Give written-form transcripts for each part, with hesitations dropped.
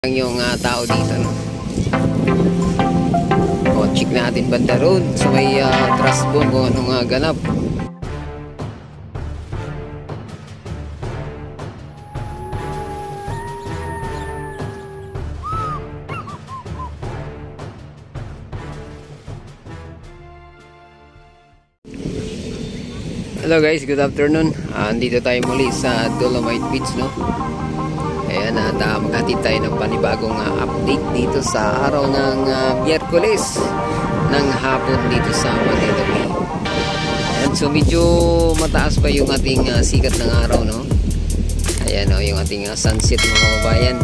Yung tao dito, no? O, check natin banda road so may trust bomb kung anong ganap. Hello guys, good afternoon. Andito tayo muli sa Dolomite Beach, no? Ayan, at maghatid tayo ng panibagong update dito sa araw ng Miyerkules ng hapon dito sa Manila Bay. Ayan, so medyo mataas pa yung ating sikat ng araw, no? Ayan, o, yung ating sunset, mga kababayan.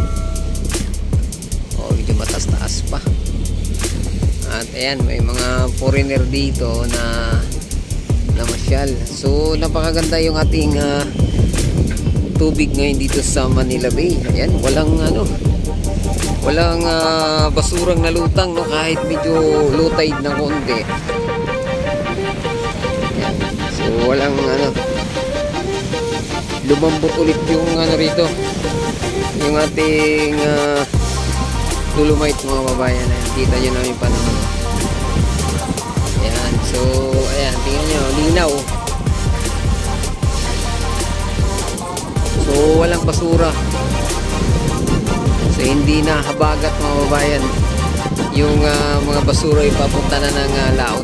O, medyo mataas-taas pa. At ayan, may mga foreigner dito na namasyal. So, napakaganda yung ating tubig ngayon dito sa Manila Bay. Ayan, walang basurang nalutang, no, kahit medyo low tide na konti. Ayan. So walang lumambot ulit yung rito, yung ating Dolomite, mga babayan. Ayan, kita nyo na yung panahon. Ayan, so ayan, tingnan nyo, linaw. So walang basura. So hindi na habagat, mga babayan. Yung mga basura ipapunta na ng laot.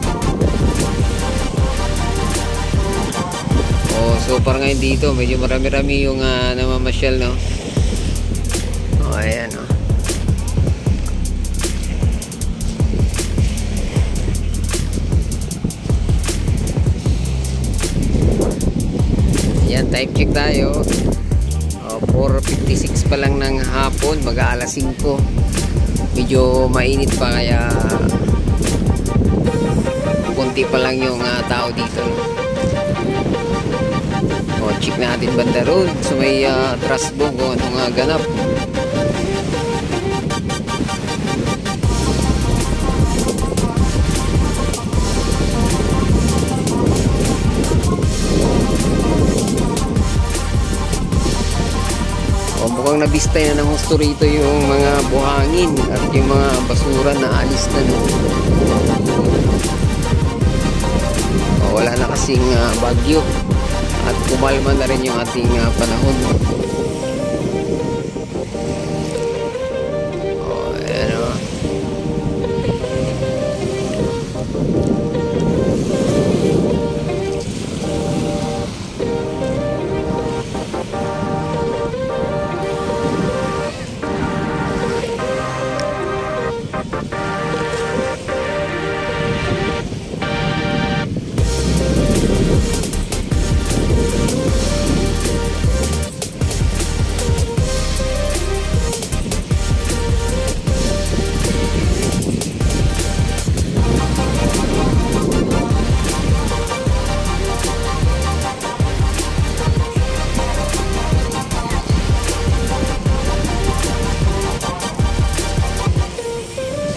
Oh, so parang ngayon dito medyo marami-rami yung namamasyal, no? Oh, ayan, oh. Ayan, time check tayo. 4:56 pa lang ng hapon, mag-aalas 5. Medyo mainit pa, kaya konti pa lang yung tao dito, no? O, check natin banda road so may trust bomb kung anong ganap. Mukhang nabistay na ng husto rito yung mga buhangin at yung mga basura na alis na, no? Wala na kasing bagyo at kumalma na rin yung ating panahon.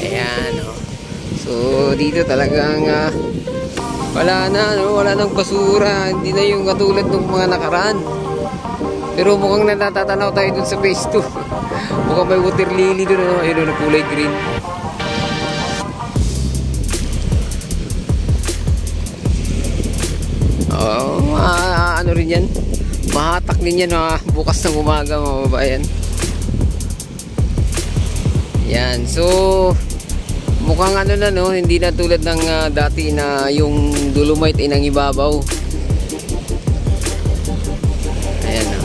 Ayan, o. So dito talagang wala na, no? Wala nang basura, hindi na yung katulad ng mga nakaraan. Pero mukhang natatanaw tayo dun sa phase 2. Mukhang may water lily dun, no? Ayun, na kulay green. Ano rin yan, mahatak din yan bukas ng umaga, mga babayan. Yan, so mukhang na, no, hindi na tulad ng dati na yung Dolomite ay nangibabaw. Ayan, no.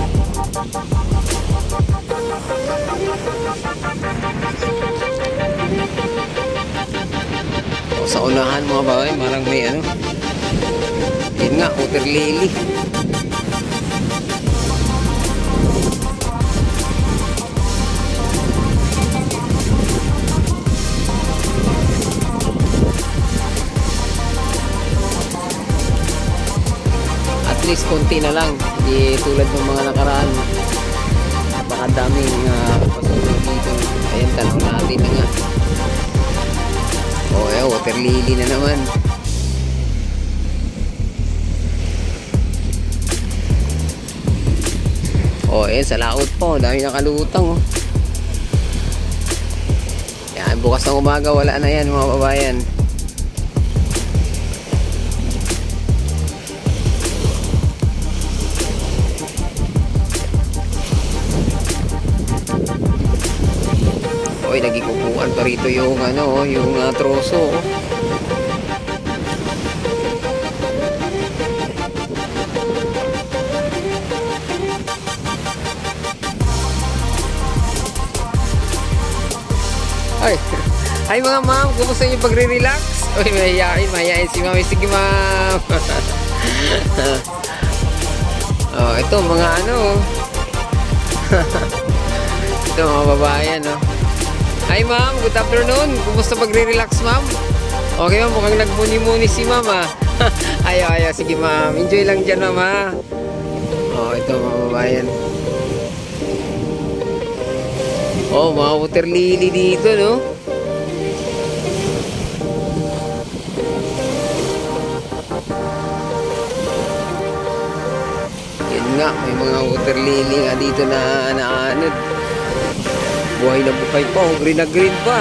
O, sa unahan, mga babae, marang may yun nga, water lily. At least konti na lang, hindi tulad ng mga nakaraan. Napakadaming pasunod dito. Ayan, tanong natin na nga. O, water lily na naman. Oh, ayan, sa laot po. Dami nakalutang, oh. Bukas ng umaga wala na yan mga kababayan. Oy, nagikukuhan pa rito yung ano, yung troso. Ay mga ma'am, kumusta yung pagre-relax? Uy, mahihain si ma'am. Sige ma'am. Oh, ito mga ano. Ito mga babayan, no. Hi ma'am, good afternoon. Kumusta pagre-relax ma'am? Okay ma'am, mukhang nagmuni-muni si ma'am ah. Ayaw, sige ma'am. Enjoy lang dyan ma'am ha. Oh, ito mga babayan. Oh, mga water lily dito, no? Yan nga, may mga water lily nga dito na ano, buhay na buhay pa, oh, green na green pa.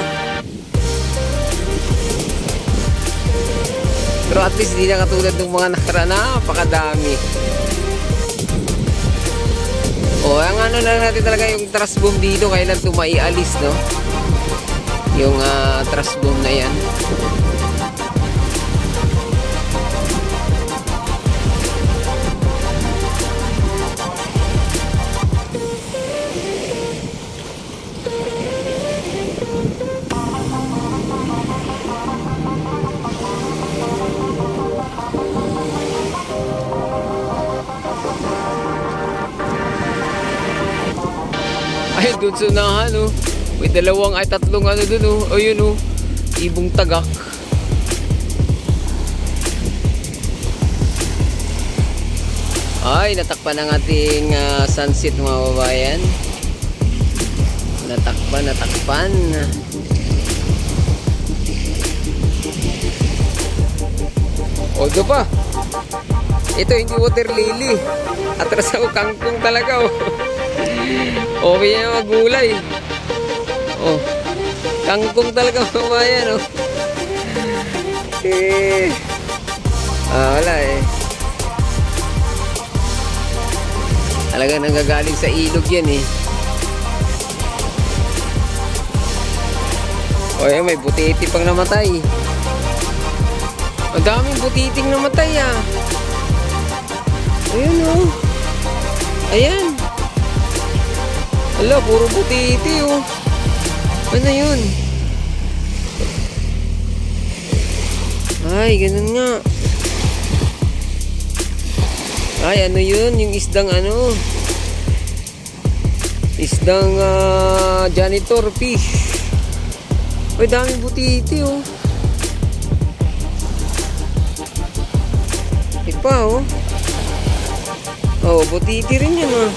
Pero at least di na katulad ng mga nakaraan, napakadami. O, ang ano na natin talaga yung trash boom dito, kailan ito maialis, no? Yung trash boom na yan. Ay, doon sa unahan, oh. May dalawang ay tatlong ano doon, oh. Ayun, oh. Ibong tagak. Ay, natakpan ang ating sunset mga babayan. Natakpan. O, doon pa. Ito hindi water lily. Atras ako kangkong talaga, oh. O, may mga gulay. Oh, kangkong talaga mga bayan, oh. Wala eh. Talagang nanggagaling sa ilog yan eh. O, may butiti pang namatay. Ang daming butiting namatay ah. Ayun, oh. Ayan. Ala, puro butiti, oh. Ano yun? Ay, ganun nga. Ay, ano yun? Yung isdang ano? Isdang janitor fish. Ay, daming butiti, oh. Ipa, oh. Oh, butiti rin yan, oh.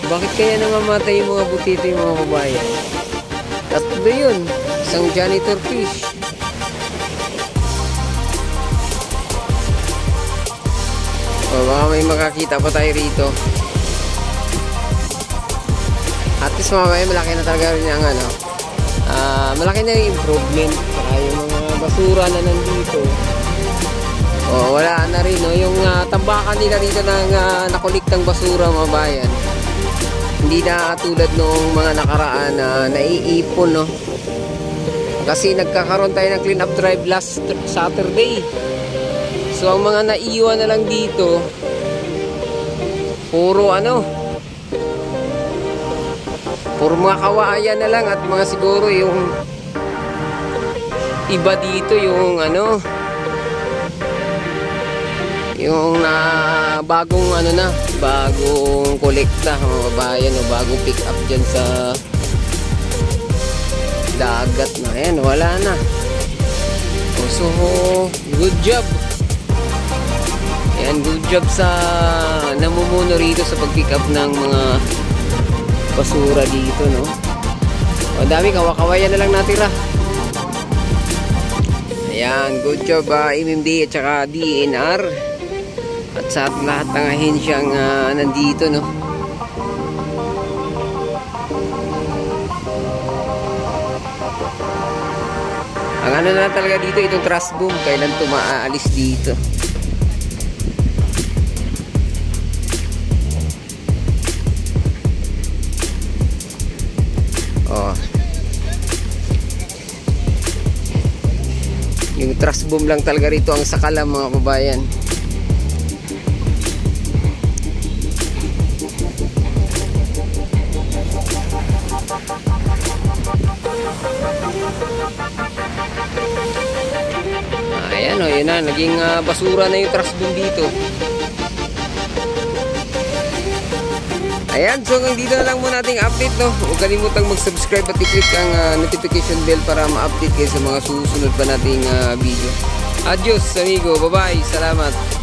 Bakit kaya namamatay yung mga butito yung mga babayan? Tatlo yun. Isang janitor fish. O, baka may makakita pa tayo rito. At least mga babayan, malaki na talaga rin yung ano. Malaki na yung improvement. Saka yung mga basura na nandito. O, wala na rin. No? Yung tambakan nila rito ng nakuliktang basura mga bayan. Hindi na tulad noong mga nakaraan na naiipon, no? Kasi nagkakaroon tayo ng clean up drive last Saturday. So ang mga naiiwan na lang dito, puro ano, puro mga kawayan na lang. At mga siguro yung iba dito, yung ano, yung bagong ano na, bagong kolekta mga babayan, o bagong pick up dyan sa dagat na. Ayan, wala na. So good job. Ayan, good job sa namumuno rito sa pag pick up ng mga basura dito, no? O, dami, kawakawayan na lang natira. Ayan, good job MMD at saka DNR. At sa lahat ng ahensyang nandito, no? ano na talaga dito, itong truss boom, kailan ito maaalis dito. Oh. Yung truss boom lang talaga rito ang sakalam, mga kababayan. Ayan o, yun na, naging basura na yung truss boom dito. Ayan, so hanggang dito na lang muna ating update, no? Huwag kalimutang mag-subscribe at i-click ang notification bell para ma-update kayo sa mga susunod pa nating video. Adios amigo, bye bye, salamat.